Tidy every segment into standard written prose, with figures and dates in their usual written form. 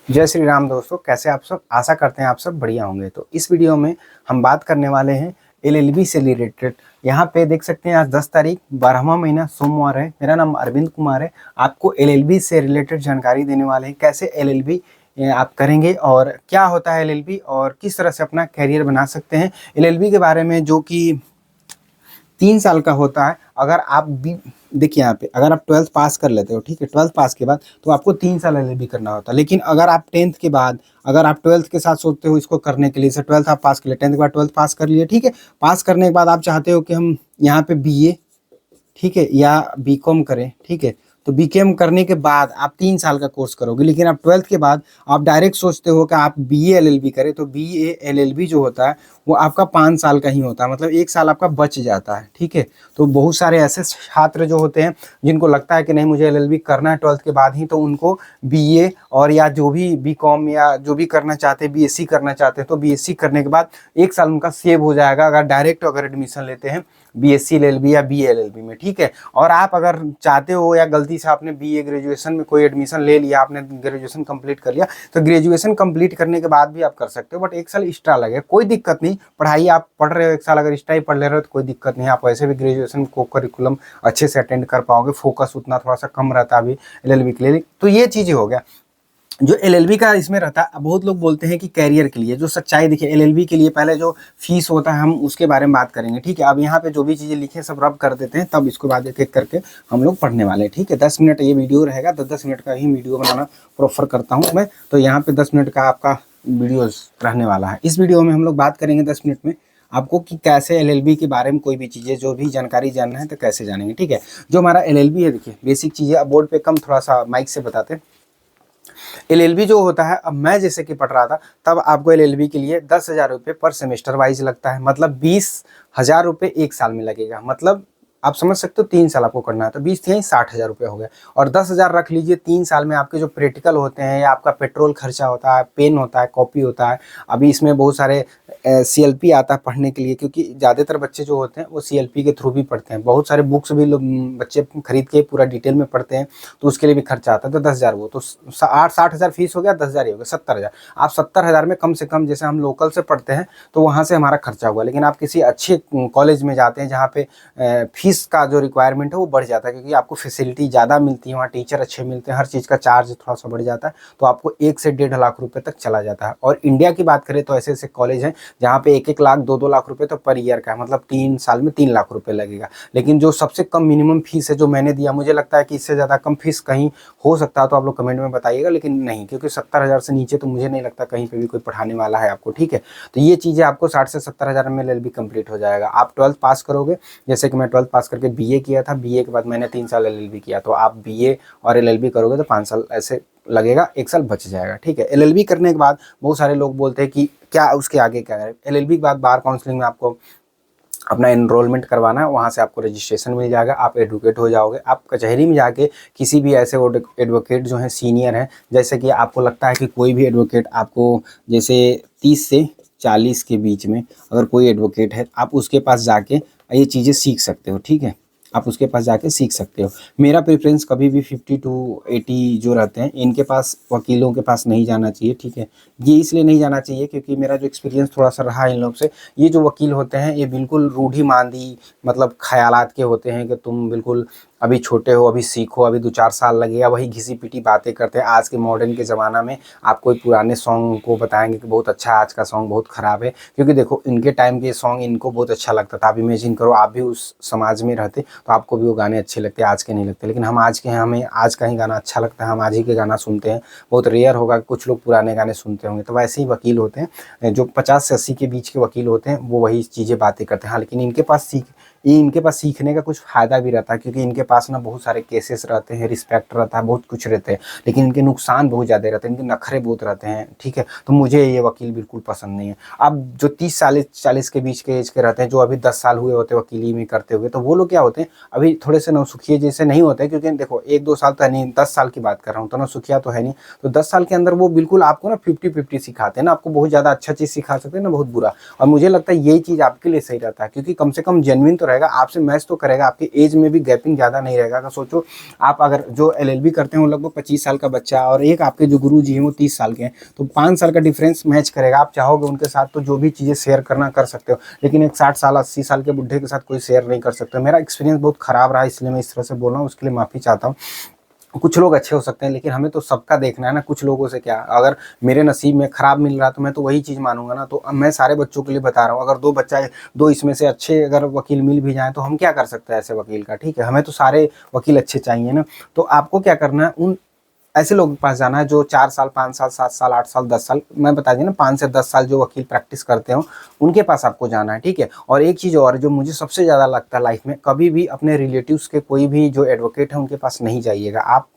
जय श्री राम दोस्तों, कैसे आप सब। आशा करते हैं आप सब बढ़िया होंगे। तो इस वीडियो में हम बात करने वाले हैं एलएलबी से रिलेटेड। यहाँ पे देख सकते हैं आज 10 तारीख 12वां महीना सोमवार है। मेरा नाम अरविंद कुमार है। आपको एलएलबी से रिलेटेड जानकारी देने वाले हैं, कैसे एलएलबी आप करेंगे और क्या होता है एलएलबी और किस तरह से अपना कैरियर बना सकते हैं एलएलबी के बारे में, जो कि 3 साल का होता है। अगर आप भी देखिए यहाँ पे, अगर आप 12th पास कर लेते हो, ठीक है, 12th पास के बाद तो आपको 3 साल एलएलबी करना होता है। लेकिन अगर आप 10th के बाद, अगर आप 12th के साथ सोचते हो इसको करने के लिए, जैसे 12th आप पास कर लिए, 10th के बाद 12th पास कर लिए, ठीक है, पास करने के बाद आप चाहते हो कि हम यहाँ पे बीए, ठीक है, या बीकॉम करें, ठीक है, तो बीकॉम करने के बाद आप 3 साल का कोर्स करोगे। लेकिन आप 12th के बाद आप डायरेक्ट सोचते हो कि आप बीए एलएलबी करें, तो बीए एलएलबी जो होता है वो आपका 5 साल का ही होता है, मतलब 1 साल आपका बच जाता है, ठीक है। तो बहुत सारे ऐसे छात्र जो होते हैं जिनको लगता है कि नहीं मुझे एलएलबी करना है 12th के बाद ही, तो उनको बीए और या जो भी बीकॉम या जो भी करना चाहते हैं, बीएससी करना चाहते हैं, तो बीएससी करने के बाद 1 साल उनका सेव हो जाएगा अगर डायरेक्ट अगर एडमिशन लेते हैं बीएससी एलएलबी या बीए एलएलबी में, ठीक है। और आप अगर चाहते हो या गलती से आपने बीए ग्रेजुएशन में कोई एडमिशन ले लिया, आपने ग्रेजुएशन कंप्लीट कर लिया, तो ग्रेजुएशन कंप्लीट करने के बाद भी आप कर सकते हो, बट 1 साल एक्स्ट्रा लगेगा, कोई दिक्कत नहीं। पढ़ाई आप पढ़ रहे हो 1 साल अगर एक्स्ट्रा ही पढ़ ले रहे हो तो कोई दिक्कत नहीं, आप वैसे भी ग्रेजुएशन को करिकुलम अच्छे से अटेंड कर पाओगे। फोकस उतना थोड़ा सा कम रहता है अभी एलएलबी के लिए। तो ये चीज़ें हो गया जो एलएलबी का इसमें रहता है। बहुत लोग बोलते हैं कि कैरियर के लिए जो सच्चाई देखिए, एलएलबी के लिए पहले जो फीस होता है हम उसके बारे में बात करेंगे, ठीक है। अब यहाँ पे जो भी चीज़ें लिखे सब रब कर देते हैं, तब इसके बाद एक एक करके हम लोग पढ़ने वाले हैं, ठीक है। 10 मिनट ये वीडियो रहेगा, 10-10 मिनट का ही वीडियो बनाना प्रोफर करता हूँ मैं। तो यहाँ पे 10 मिनट का आपका वीडियो रहने वाला है। इस वीडियो में हम लोग बात करेंगे 10 मिनट में आपको कि कैसे एलएलबी के बारे में कोई भी चीज़ें जो भी जानकारी जानना है तो कैसे जानेंगे, ठीक है। जो हमारा एलएलबी है, देखिए बेसिक चीज़ें अब बोर्ड पे कम थोड़ा सा माइक से बताते हैं। एलएलबी जो होता है, अब मैं जैसे कि पढ़ रहा था तब आपको एलएलबी के लिए 10,000 रुपये पर सेमेस्टर वाइज लगता है, मतलब 20,000 रुपये 1 साल में लगेगा। मतलब आप समझ सकते हो 3 साल आपको करना है तो 20 यहीं 60,000 रुपये हो गए। और 10,000 रख लीजिए, 3 साल में आपके जो प्रैक्टिकल होते हैं या आपका पेट्रोल खर्चा होता है, पेन होता है, कॉपी होता है। अभी इसमें बहुत सारे सीएलपी आता है पढ़ने के लिए, क्योंकि ज़्यादातर बच्चे जो होते हैं वो सीएलपी के थ्रू भी पढ़ते हैं। बहुत सारे बुक्स भी लोग बच्चे खरीद के पूरा डिटेल में पढ़ते हैं, तो उसके लिए भी खर्चा आता है। तो 10,000 वो तो 60,000 फीस हो गया, 10,000 ही हो गया, 70,000। आप 70,000 में कम से कम, जैसे हम लोकल से पढ़ते हैं तो वहाँ से हमारा खर्चा हुआ। लेकिन आप किसी अच्छे कॉलेज में जाते हैं जहाँ पे फीस का जो रिक्वायरमेंट है वो बढ़ जाता है, क्योंकि आपको फैसिलिटी ज़्यादा मिलती है, वहाँ टीचर अच्छे मिलते हैं, हर चीज़ का चार्ज थोड़ा सा बढ़ जाता है, तो आपको 1 से 1.5 लाख रुपए तक चला जाता है। और इंडिया की बात करें तो ऐसे ऐसे कॉलेज हैं जहाँ पे 1-1 लाख 2-2 लाख रुपए तो पर ईयर का है, मतलब 3 साल में 3 लाख रुपए लगेगा। लेकिन जो सबसे कम मिनिमम फीस है जो मैंने दिया, मुझे लगता है कि इससे ज़्यादा कम फीस कहीं हो सकता है, तो आप लोग कमेंट में बताइएगा, लेकिन नहीं, क्योंकि 70,000 से नीचे तो मुझे नहीं लगता कहीं पर भी कोई पढ़ाने वाला है आपको, ठीक है। तो ये चीज़ें आपको 60 से 70,000 में एलएलबी कंप्लीट हो जाएगा। आप 12th पास करोगे, जैसे कि मैं 12th पास करके बीए किया था, बीए के बाद मैंने 3 साल एलएलबी किया, तो आप बीए और एलएलबी करोगे तो 5 साल ऐसे लगेगा, 1 साल बच जाएगा, ठीक है। एलएलबी करने के बाद बहुत सारे लोग बोलते हैं कि क्या उसके आगे क्या है। एलएलबी के बाद बार काउंसलिंग में आपको अपना एनरोलमेंट करवाना है, वहाँ से आपको रजिस्ट्रेशन मिल जाएगा, आप एडवोकेट हो जाओगे। आप कचहरी में जाके किसी भी ऐसे एडवोकेट जो हैं सीनियर हैं, जैसे कि आपको लगता है कि कोई भी एडवोकेट आपको, जैसे 30 से 40 के बीच में अगर कोई एडवोकेट है, आप उसके पास जाके ये चीज़ें सीख सकते हो, ठीक है। आप उसके पास जाके सीख सकते हो। मेरा प्रेफरेंस कभी भी 50 to 80 जो रहते हैं इनके पास, वकीलों के पास नहीं जाना चाहिए, ठीक है। ये इसलिए नहीं जाना चाहिए क्योंकि मेरा जो एक्सपीरियंस थोड़ा सा रहा इन लोग से, ये जो वकील होते हैं ये बिल्कुल रूढ़िमांदी मतलब ख्यालात के होते हैं कि तुम बिल्कुल अभी छोटे हो, अभी सीखो, अभी 2-4 साल लगेगा, वही घिसी पिटी बातें करते हैं। आज के मॉडर्न के ज़माना में आप कोई पुराने सॉन्ग को बताएंगे कि बहुत अच्छा है, आज का सॉन्ग बहुत ख़राब है, क्योंकि देखो इनके टाइम के सॉन्ग इनको बहुत अच्छा लगता था। आप इमेजिन करो आप भी उस समाज में रहते तो आपको भी वो गाने अच्छे लगते, आज के नहीं लगते। लेकिन हम आज के हैं, हमें आज का ही गाना अच्छा लगता है, हम आज ही के गाना सुनते हैं। बहुत रेयर होगा कुछ लोग पुराने गाने सुनते होंगे। तो वैसे ही वकील होते हैं जो 50 से 80 के बीच के वकील होते हैं, वो वही चीज़ें बातें करते हैं। हाँ, लेकिन इनके पास सीखने का कुछ फ़ायदा भी रहता है, क्योंकि इनके पास ना बहुत सारे केसेस रहते हैं, रिस्पेक्ट रहता है, बहुत कुछ रहते हैं। लेकिन इनके नुकसान बहुत ज़्यादा रहते हैं, इनके नखरे बहुत रहते हैं, ठीक है। तो मुझे ये वकील बिल्कुल पसंद नहीं है। अब जो 30-40 के बीच के एज के रहते हैं, जो अभी 10 साल हुए होते हैं वकीली में करते हुए, तो वो लोग क्या होते हैं, अभी थोड़े से नौसुखिये जैसे नहीं होते, क्योंकि देखो 1-2 साल तो है नहीं, 10 साल की बात कर रहा हूँ, तो नौसुखिया तो है नहीं। तो 10 साल के अंदर वो बिल्कुल आपको ना 50-50 सिखाते हैं ना, आपको बहुत ज़्यादा अच्छा चीज़ सिखा सकते हैं ना बहुत बुरा। और मुझे लगता है यही चीज़ आपके लिए सही रहता है, क्योंकि कम से कम जेन्युइन तो रहेगा, आपसे मैच तो करेगा, आपकी एज में भी गैपिंग ज़्यादा नहीं रहेगा। अगर सोचो आप अगर जो एलएलबी करते हैं वो लगभग 25 साल का बच्चा और एक आपके जो गुरु जी हैं वो 30 साल के हैं, तो 5 साल का डिफरेंस मैच करेगा। आप चाहोगे उनके साथ तो जो भी चीज़ें शेयर करना कर सकते हो, लेकिन एक 60 साल 80 साल के बुढ़े के साथ कोई शेयर नहीं कर सकते। मेरा एक्सपीरियंस बहुत खराब रहा, इसलिए मैं इस तरह से बोल रहा हूँ, उसके लिए माफ़ी चाहता हूँ। कुछ लोग अच्छे हो सकते हैं, लेकिन हमें तो सबका देखना है ना, कुछ लोगों से क्या, अगर मेरे नसीब में खराब मिल रहा तो मैं तो वही चीज़ मानूंगा ना। तो अब मैं सारे बच्चों के लिए बता रहा हूँ, अगर दो इसमें से अच्छे अगर वकील मिल भी जाएं तो हम क्या कर सकते हैं ऐसे वकील का, ठीक है, हमें तो सारे वकील अच्छे चाहिए ना। तो आपको क्या करना है, उन ऐसे लोगों के पास जाना है जो 4 साल 5 साल 7 साल 8 साल 10 साल, मैं बता दी ना 5 से 10 साल जो वकील प्रैक्टिस करते हो उनके पास आपको जाना है, ठीक है। और एक चीज़ और जो मुझे सबसे ज़्यादा लगता है लाइफ में, कभी भी अपने रिलेटिव्स के कोई भी जो एडवोकेट है उनके पास नहीं जाइएगा आप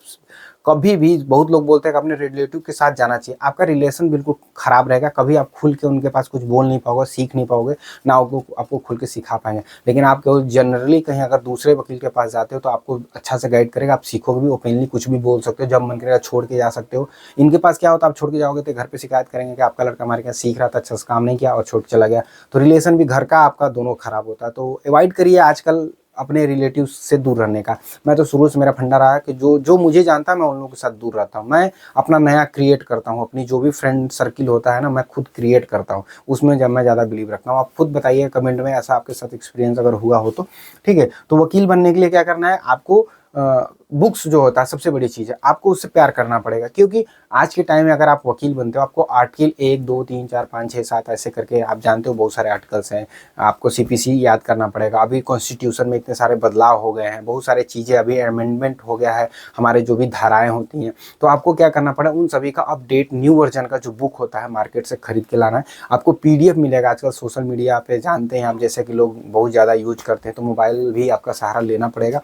कभी भी। बहुत लोग बोलते हैं कि अपने रिलेटिव के साथ जाना चाहिए, आपका रिलेशन बिल्कुल खराब रहेगा, कभी आप खुल के उनके पास कुछ बोल नहीं पाओगे, सीख नहीं पाओगे ना, आपको खुल के सिखा पाएंगे। लेकिन आप जनरली कहीं अगर दूसरे वकील के पास जाते हो तो आपको अच्छा से गाइड करेगा, आप सीखोगे भी, ओपनली कुछ भी बोल सकते हो, जब मन करेगा छोड़ के जा सकते हो। इनके पास क्या होता है, आप छोड़ के जाओगे तो घर पे शिकायत करेंगे कि आपका लड़का हमारे यहाँ सीख रहा था, अच्छा से काम नहीं किया और छोड़ के चला गया, तो रिलेशन भी घर का आपका दोनों खराब होता है। तो अवॉइड करिए आजकल अपने रिलेटिव्स से दूर रहने का। मैं तो शुरू से मेरा फंडा रहा है कि जो जो मुझे जानता है मैं उन लोगों के साथ दूर रहता हूँ, मैं अपना नया क्रिएट करता हूँ, अपनी जो भी फ्रेंड सर्किल होता है ना मैं खुद क्रिएट करता हूँ, उसमें जब मैं ज़्यादा बिलीव रखता हूँ। आप खुद बताइए कमेंट में ऐसा आपके साथ एक्सपीरियंस अगर हुआ हो तो, ठीक है। तो वकील बनने के लिए क्या करना है आपको, बुक्स जो होता है सबसे बड़ी चीज़ है, आपको उससे प्यार करना पड़ेगा, क्योंकि आज के टाइम में अगर आप वकील बनते हो आपको आर्टिकल 1 2 3 4 5 6 7 ऐसे करके, आप जानते हो बहुत सारे आर्टिकल्स हैं, आपको सीपीसी याद करना पड़ेगा। अभी कॉन्स्टिट्यूशन में इतने सारे बदलाव हो गए हैं, बहुत सारे चीज़ें अभी अमेंडमेंट हो गया है, हमारे जो भी धाराएं होती हैं, तो आपको क्या करना पड़ा, उन सभी का अपडेट न्यू वर्जन का जो बुक होता है मार्केट से खरीद के लाना है। आपको पीडीएफ मिलेगा, आजकल सोशल मीडिया पे जानते हैं आप, जैसे कि लोग बहुत ज़्यादा यूज करते हैं, तो मोबाइल भी आपका सहारा लेना पड़ेगा।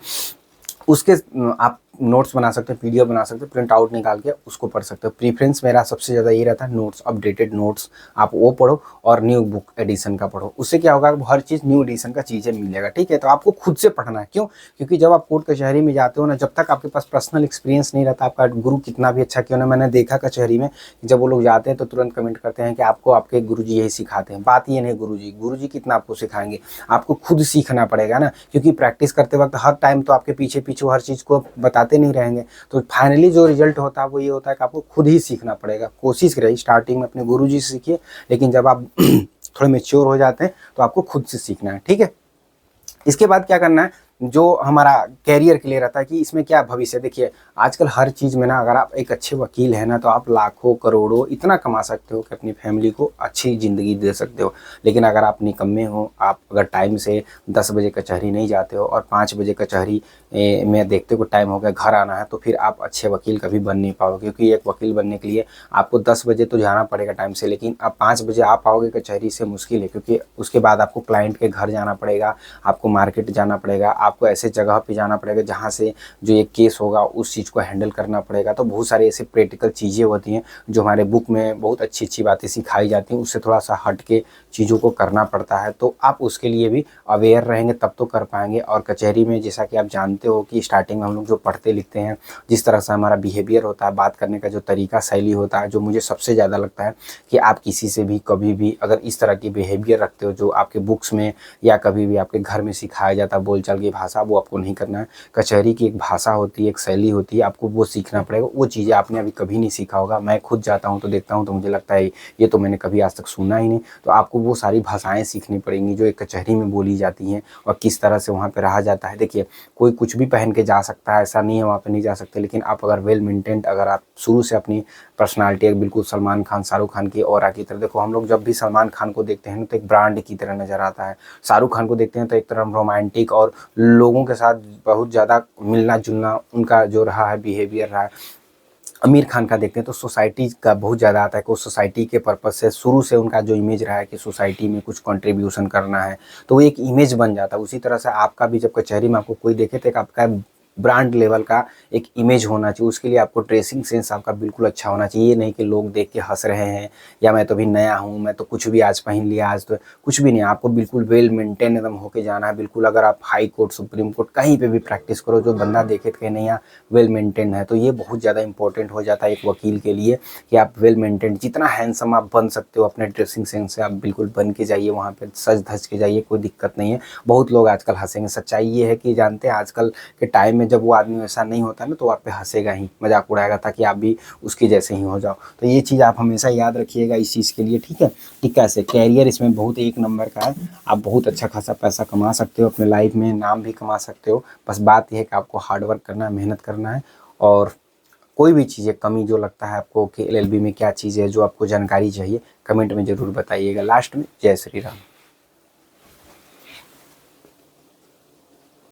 उसके आप नोट्स बना सकते हैं, पीडीएफ बना सकते हैं, प्रिंट आउट निकाल के उसको पढ़ सकते हो। प्रीफ्रेंस मेरा सबसे ज़्यादा ये रहता है, नोट्स, अपडेटेड नोट्स आप वो पढ़ो और न्यू बुक एडिशन का पढ़ो। उससे क्या होगा, हर चीज़ न्यू एडिशन का चीज़ें मिलेगा, ठीक है। तो आपको खुद से पढ़ना है, क्यों, क्योंकि जब आप कोर्ट कचहरी में जाते हो ना, जब तक आपके पास पर्सनल एक्सपीरियंस नहीं रहता, आपका गुरु कितना भी अच्छा क्यों ना, मैंने देखा कचहरी में जब वो लोग जाते हैं तो तुरंत कमेंट करते हैं कि आपको आपके गुरुजी यही सिखाते हैं। बात ये नहीं, गुरुजी कितना आपको सिखाएंगे, आपको खुद सीखना पड़ेगा ना, क्योंकि प्रैक्टिस करते वक्त हर टाइम तो आपके पीछे पीछे हर चीज़ को बताते नहीं रहेंगे। तो फाइनली जो रिजल्ट होता है वो ये होता है कि आपको खुद ही सीखना पड़ेगा। कोशिश करिए स्टार्टिंग में अपने गुरुजी से सीखिए, लेकिन जब आप थोड़े मेच्योर हो जाते हैं तो आपको खुद से सीखना है, ठीक है। इसके बाद क्या करना है, जो हमारा कैरियर के लिए रहता है कि इसमें क्या भविष्य, देखिए आजकल हर चीज़ में ना, अगर आप एक अच्छे वकील हैं ना तो आप लाखों करोड़ों इतना कमा सकते हो कि अपनी फैमिली को अच्छी ज़िंदगी दे सकते हो। लेकिन अगर आप निकम्मे हो, आप अगर टाइम से 10 बजे कचहरी नहीं जाते हो और 5 बजे कचहरी में देखते हो टाइम हो गया घर आना है, तो फिर आप अच्छे वकील कभी बन नहीं पाओगे। क्योंकि एक वकील बनने के लिए आपको 10 बजे तो जाना पड़ेगा टाइम से, लेकिन आप 5 बजे आ पाओगे कचहरी से मुश्किल है, क्योंकि उसके बाद आपको क्लाइंट के घर जाना पड़ेगा, आपको मार्केट जाना पड़ेगा, आपको ऐसे जगह पे जाना पड़ेगा जहाँ से जो एक केस होगा उस चीज़ को हैंडल करना पड़ेगा। तो बहुत सारी ऐसे प्रैक्टिकल चीज़ें होती हैं जो हमारे बुक में बहुत अच्छी अच्छी बातें सिखाई जाती हैं, उससे थोड़ा सा हट के चीज़ों को करना पड़ता है। तो आप उसके लिए भी अवेयर रहेंगे तब तो कर पाएंगे। और कचहरी में जैसा कि आप जानते हो कि स्टार्टिंग में हम लोग जो पढ़ते लिखते हैं, जिस तरह से हमारा बिहेवियर होता है, बात करने का जो तरीका शैली होता है, जो मुझे सबसे ज़्यादा लगता है कि आप किसी से भी कभी भी अगर इस तरह की बिहेवियर रखते हो जो आपके बुक्स में या कभी भी आपके घर में सिखाया जाता है बोलचाल की भाषा, वो आपको नहीं करना है। कचहरी की एक भाषा होती है, एक शैली होती है, आपको वो सीखना पड़ेगा। वो चीज़ें आपने अभी कभी नहीं सीखा होगा। मैं खुद जाता हूँ तो देखता हूँ तो मुझे लगता है ये तो मैंने कभी आज तक सुना ही नहीं। तो आपको वो सारी भाषाएं सीखनी पड़ेंगी जो एक कचहरी में बोली जाती हैं और किस तरह से वहाँ पर रहा जाता है। देखिए कोई कुछ भी पहन के जा सकता है, ऐसा नहीं है वहाँ पर नहीं जा सकते, लेकिन आप अगर वेल मेंटेन्ड, अगर आप शुरू से अपनी पर्सनालिटी एक बिल्कुल सलमान खान शाहरुख खान की ऑरा की तरह, देखो हम लोग जब भी सलमान खान को देखते हैं तो एक ब्रांड की तरह नजर आता है, शाहरुख खान को देखते हैं तो एक तरह रोमांटिक और लोगों के साथ बहुत ज़्यादा मिलना जुलना उनका जो रहा है बिहेवियर रहा है। आमिर खान का देखते हैं तो सोसाइटी का बहुत ज़्यादा आता है कि सोसाइटी के पर्पज़ से शुरू से उनका जो इमेज रहा है कि सोसाइटी में कुछ कंट्रीब्यूशन करना है, तो वो एक इमेज बन जाता है। उसी तरह से आपका भी जब कचहरी में आपको कोई देखे तो एक आपका ब्रांड लेवल का एक इमेज होना चाहिए। उसके लिए आपको ड्रेसिंग सेंस आपका बिल्कुल अच्छा होना चाहिए। ये नहीं कि लोग देख के हंस रहे हैं या मैं तो अभी नया हूँ, मैं तो कुछ भी आज पहन लिया, आज तो कुछ भी नहीं। आपको बिल्कुल वेल मेंटेन एकदम होके जाना है। बिल्कुल अगर आप हाई कोर्ट, सुप्रीम कोर्ट कहीं पे भी प्रैक्टिस करो, जो बंदा देखे तो कहे नहीं यार वेल मेंटेन है। तो ये बहुत ज़्यादा इंपॉर्टेंट हो जाता है एक वकील के लिए कि आप वेल मेंटेन, जितना हैंडसम आप बन सकते हो अपने ड्रेसिंग सेंस से आप बिल्कुल बन के जाइए, वहाँ पे सज धज के जाइए, कोई दिक्कत नहीं है। बहुत लोग आजकल हंसेंगे, सच्चाई ये है कि जानते हैं आजकल के टाइम में जब वो आदमी वैसा नहीं होता ना तो आप पे हंसेगा ही, मजाक उड़ाएगा ताकि आप भी उसके जैसे ही हो जाओ। तो ये चीज़ आप हमेशा याद रखिएगा इस चीज़ के लिए, ठीक है। कि कैसे कैरियर इसमें बहुत एक नंबर का है, आप बहुत अच्छा खासा पैसा कमा सकते हो अपने लाइफ में, नाम भी कमा सकते हो। बस बात यह है कि आपको हार्डवर्क करना है, मेहनत करना है। और कोई भी चीज़ें कमी जो लगता है आपको कि एलएलबी में क्या चीज़ है जो आपको जानकारी चाहिए, कमेंट में ज़रूर बताइएगा। लास्ट में जय श्री राम।